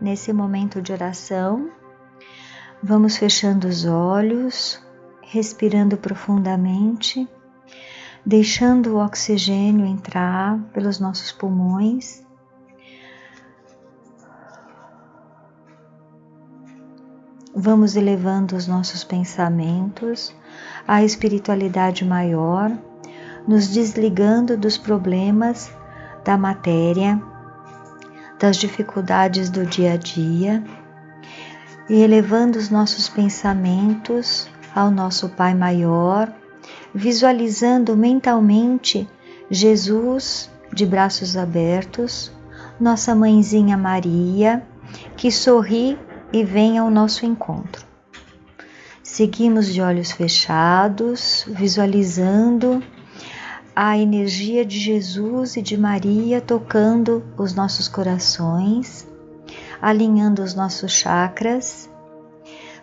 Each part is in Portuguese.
nesse momento de oração, vamos fechando os olhos, respirando profundamente, deixando o oxigênio entrar pelos nossos pulmões. Vamos elevando os nossos pensamentos à espiritualidade maior, nos desligando dos problemas da matéria, das dificuldades do dia a dia e elevando os nossos pensamentos ao nosso Pai Maior, visualizando mentalmente Jesus de braços abertos, nossa Mãezinha Maria, que sorri e vem ao nosso encontro. Seguimos de olhos fechados, visualizando a energia de Jesus e de Maria tocando os nossos corações, alinhando os nossos chakras,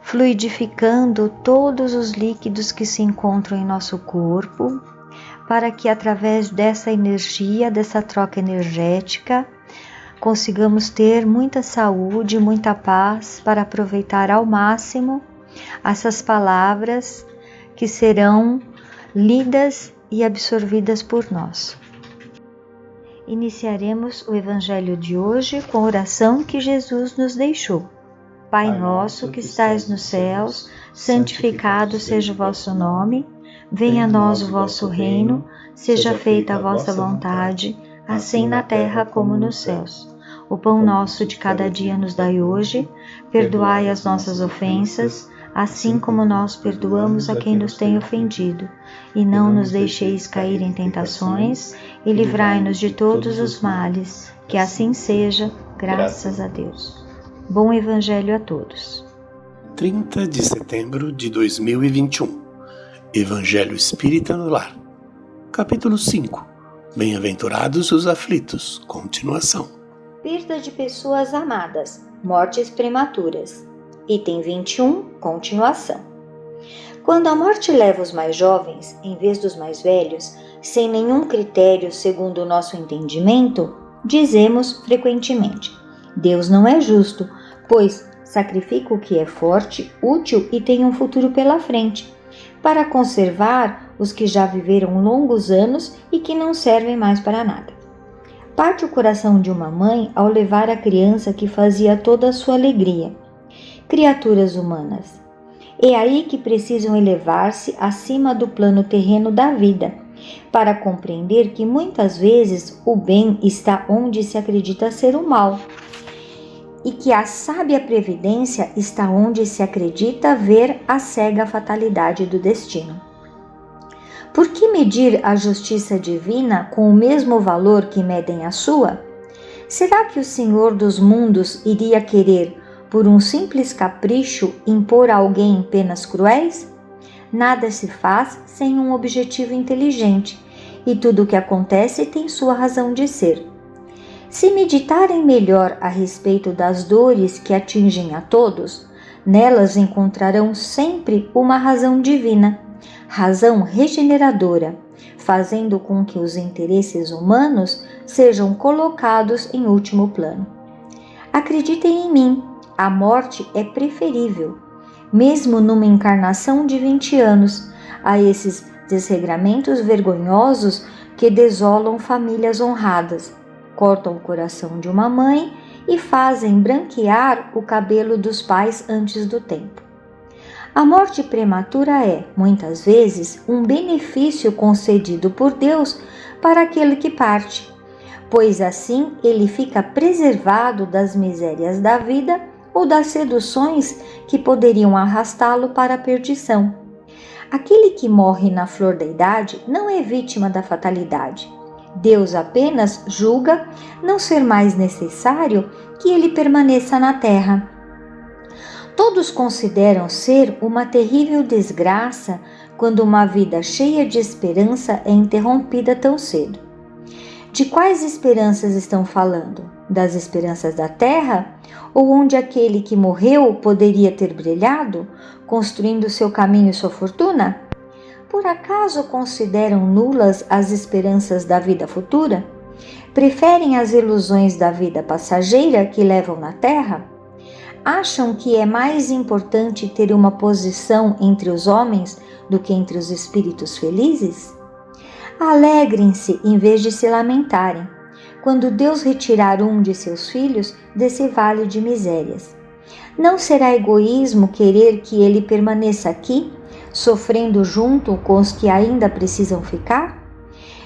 fluidificando todos os líquidos que se encontram em nosso corpo, para que através dessa energia, dessa troca energética, consigamos ter muita saúde, muita paz para aproveitar ao máximo essas palavras que serão lidas e absorvidas por nós. Iniciaremos o Evangelho de hoje com a oração que Jesus nos deixou. Pai nosso que estais nos céus, santificado seja o vosso nome, venha a nós o vosso reino, seja feita a vossa vontade, assim na terra como nos céus. O pão nosso de cada dia nos dai hoje, perdoai as nossas ofensas, assim como nós perdoamos a quem nos tem ofendido. E não nos deixeis cair em tentações, e livrai-nos de todos os males, que assim seja, graças a Deus. Bom Evangelho a todos. 30 de setembro de 2021. Evangelho Espírita no Lar. Capítulo 5. Bem-aventurados os aflitos. Continuação. Perda de pessoas amadas, mortes prematuras. Item 21, continuação. Quando a morte leva os mais jovens, em vez dos mais velhos, sem nenhum critério segundo o nosso entendimento, dizemos frequentemente: Deus não é justo, pois sacrifica o que é forte, útil e tem um futuro pela frente, para conservar os que já viveram longos anos e que não servem mais para nada. Parte o coração de uma mãe ao levar a criança que fazia toda a sua alegria. Criaturas humanas. É aí que precisam elevar-se acima do plano terreno da vida, para compreender que muitas vezes o bem está onde se acredita ser o mal, e que a sábia previdência está onde se acredita ver a cega fatalidade do destino. Por que medir a justiça divina com o mesmo valor que medem a sua? Será que o Senhor dos mundos iria querer, por um simples capricho, impor a alguém penas cruéis? Nada se faz sem um objetivo inteligente, e tudo o que acontece tem sua razão de ser. Se meditarem melhor a respeito das dores que atingem a todos, nelas encontrarão sempre uma razão divina, razão regeneradora, fazendo com que os interesses humanos sejam colocados em último plano. Acreditem em mim, a morte é preferível, mesmo numa encarnação de 20 anos, a esses desregramentos vergonhosos que desolam famílias honradas, cortam o coração de uma mãe e fazem branquear o cabelo dos pais antes do tempo. A morte prematura é, muitas vezes, um benefício concedido por Deus para aquele que parte, pois assim ele fica preservado das misérias da vida ou das seduções que poderiam arrastá-lo para a perdição. Aquele que morre na flor da idade não é vítima da fatalidade. Deus apenas julga não ser mais necessário que ele permaneça na terra. Todos consideram ser uma terrível desgraça quando uma vida cheia de esperança é interrompida tão cedo. De quais esperanças estão falando? Das esperanças da terra? Ou onde aquele que morreu poderia ter brilhado, construindo seu caminho e sua fortuna? Por acaso consideram nulas as esperanças da vida futura? Preferem as ilusões da vida passageira que levam na terra? Acham que é mais importante ter uma posição entre os homens do que entre os espíritos felizes? Alegrem-se em vez de se lamentarem, quando Deus retirar um de seus filhos desse vale de misérias. Não será egoísmo querer que ele permaneça aqui, sofrendo junto com os que ainda precisam ficar?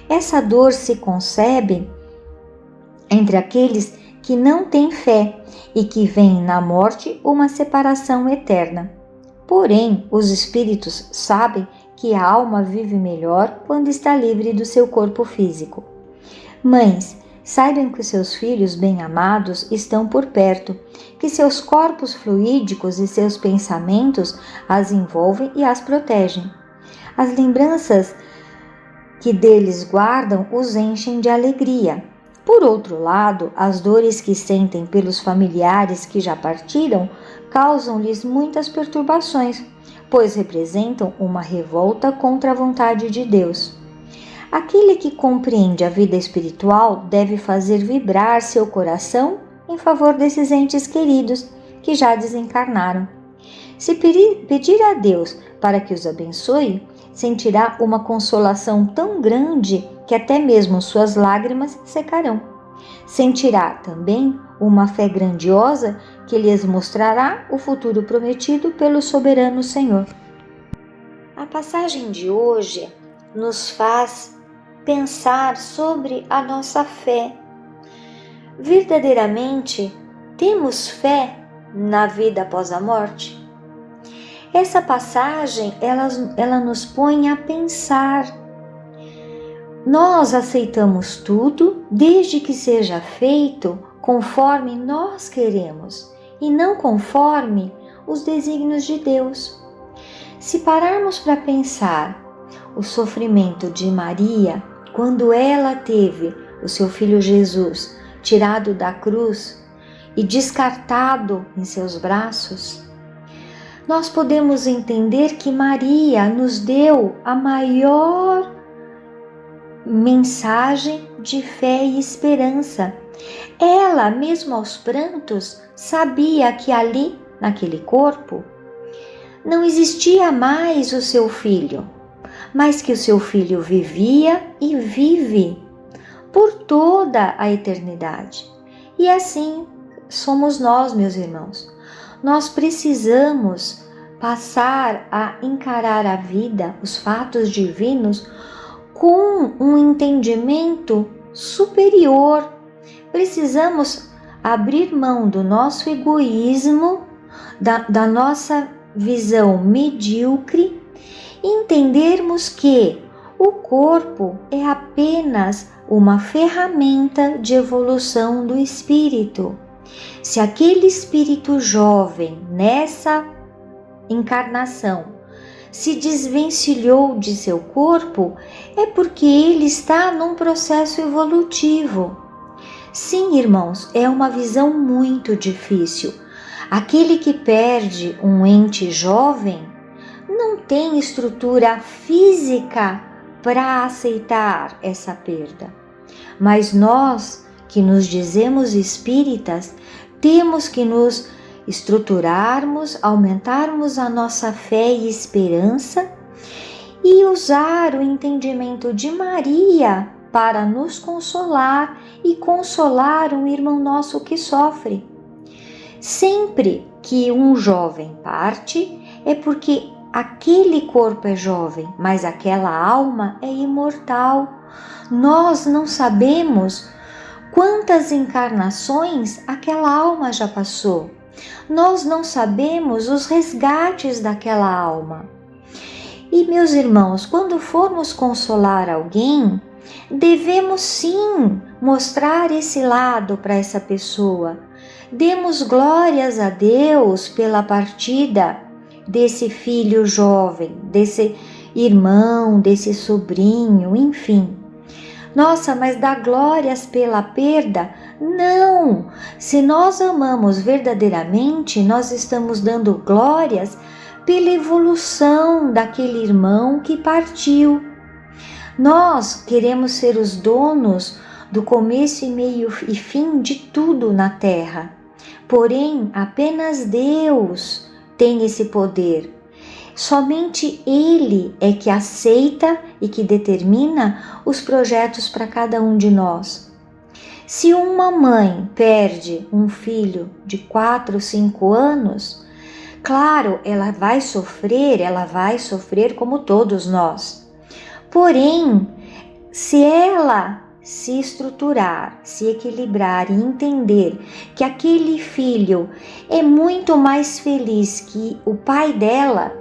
Essa dor se concebe entre aqueles que não têm fé e que veem na morte uma separação eterna. Porém, os espíritos sabem que a alma vive melhor quando está livre do seu corpo físico. Mães, saibam que seus filhos bem-amados estão por perto, que seus corpos fluídicos e seus pensamentos as envolvem e as protegem. As lembranças que deles guardam os enchem de alegria. Por outro lado, as dores que sentem pelos familiares que já partiram causam-lhes muitas perturbações, pois representam uma revolta contra a vontade de Deus. Aquele que compreende a vida espiritual deve fazer vibrar seu coração em favor desses entes queridos que já desencarnaram. Se pedir a Deus para que os abençoe, sentirá uma consolação tão grande que até mesmo suas lágrimas secarão. Sentirá também uma fé grandiosa que lhes mostrará o futuro prometido pelo soberano Senhor. A passagem de hoje nos faz pensar sobre a nossa fé. Verdadeiramente, temos fé na vida após a morte? Essa passagem, ela nos põe a pensar. Nós aceitamos tudo desde que seja feito conforme nós queremos e não conforme os desígnios de Deus. Se pararmos para pensar o sofrimento de Maria quando ela teve o seu filho Jesus tirado da cruz e descartado em seus braços, nós podemos entender que Maria nos deu a maior mensagem de fé e esperança. Ela, mesmo aos prantos, sabia que ali, naquele corpo, não existia mais o seu filho, mas que o seu filho vivia e vive por toda a eternidade. E assim somos nós, meus irmãos. Nós precisamos passar a encarar a vida, os fatos divinos, com um entendimento superior. Precisamos abrir mão do nosso egoísmo, da nossa visão medíocre, e entendermos que o corpo é apenas uma ferramenta de evolução do espírito. Se aquele espírito jovem, nessa encarnação, se desvencilhou de seu corpo, é porque ele está num processo evolutivo. Sim, irmãos, é uma visão muito difícil. Aquele que perde um ente jovem não tem estrutura física para aceitar essa perda. Mas nós, que nos dizemos espíritas, temos que nos estruturarmos, aumentarmos a nossa fé e esperança e usar o entendimento de Maria para nos consolar e consolar um irmão nosso que sofre. Sempre que um jovem parte, é porque aquele corpo é jovem, mas aquela alma é imortal. Nós não sabemos quantas encarnações aquela alma já passou. Nós não sabemos os resgates daquela alma. E, meus irmãos, quando formos consolar alguém, devemos sim mostrar esse lado para essa pessoa. Demos glórias a Deus pela partida desse filho jovem, desse irmão, desse sobrinho, enfim. Nossa, mas dar glórias pela perda? Não! Se nós amamos verdadeiramente, nós estamos dando glórias pela evolução daquele irmão que partiu. Nós queremos ser os donos do começo e meio e fim de tudo na Terra. Porém, apenas Deus tem esse poder. Somente Ele é que aceita e que determina os projetos para cada um de nós. Se uma mãe perde um filho de 4 ou 5 anos, claro, ela vai sofrer como todos nós. Porém, se ela se estruturar, se equilibrar e entender que aquele filho é muito mais feliz que o pai dela,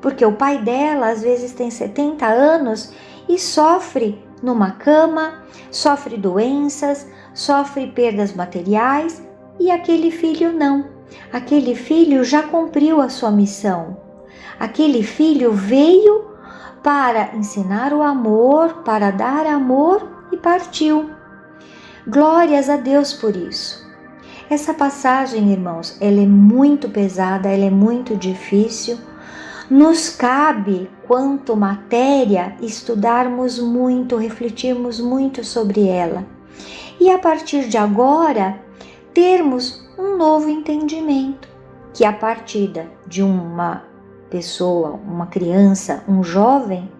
porque o pai dela às vezes tem 70 anos e sofre numa cama, sofre doenças, sofre perdas materiais, e aquele filho não. Aquele filho já cumpriu a sua missão. Aquele filho veio para ensinar o amor, para dar amor e partiu. Glórias a Deus por isso. Essa passagem, irmãos, ela é muito pesada, ela é muito difícil. Nos cabe, quanto matéria, estudarmos muito, refletirmos muito sobre ela. E a partir de agora, termos um novo entendimento, que a partida de uma pessoa, uma criança, um jovem,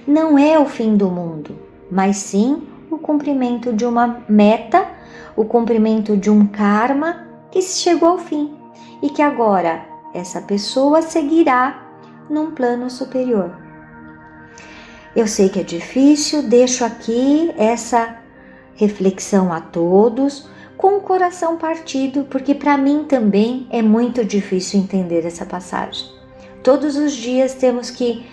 não é o fim do mundo, mas sim o cumprimento de uma meta, o cumprimento de um karma que chegou ao fim e que agora essa pessoa seguirá num plano superior. Eu sei que é difícil, deixo aqui essa reflexão a todos com o coração partido, porque para mim também é muito difícil entender essa passagem. Todos os dias temos que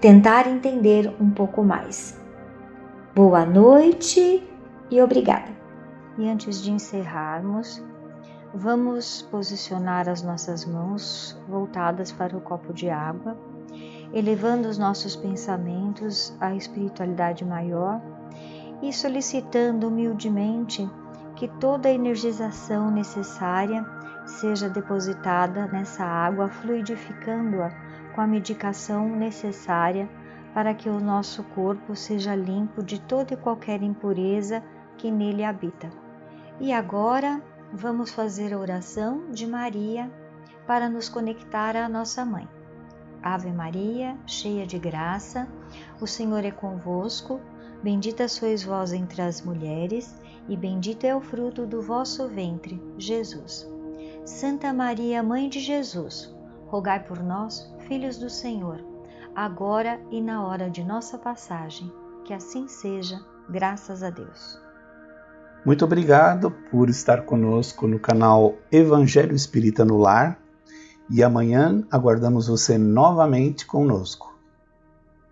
tentar entender um pouco mais. Boa noite e obrigada. E antes de encerrarmos, vamos posicionar as nossas mãos voltadas para o copo de água, elevando os nossos pensamentos à espiritualidade maior e solicitando humildemente que toda a energização necessária seja depositada nessa água, fluidificando-a com a medicação necessária para que o nosso corpo seja limpo de toda e qualquer impureza que nele habita. E agora vamos fazer a oração de Maria para nos conectar à nossa Mãe. Ave Maria, cheia de graça, o Senhor é convosco, bendita sois vós entre as mulheres, e bendito é o fruto do vosso ventre, Jesus. Santa Maria, Mãe de Jesus, rogai por nós, filhos do Senhor, agora e na hora de nossa passagem. Que assim seja, graças a Deus. Muito obrigado por estar conosco no canal Evangelho Espírita no Lar, e amanhã aguardamos você novamente conosco.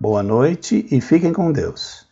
Boa noite e fiquem com Deus.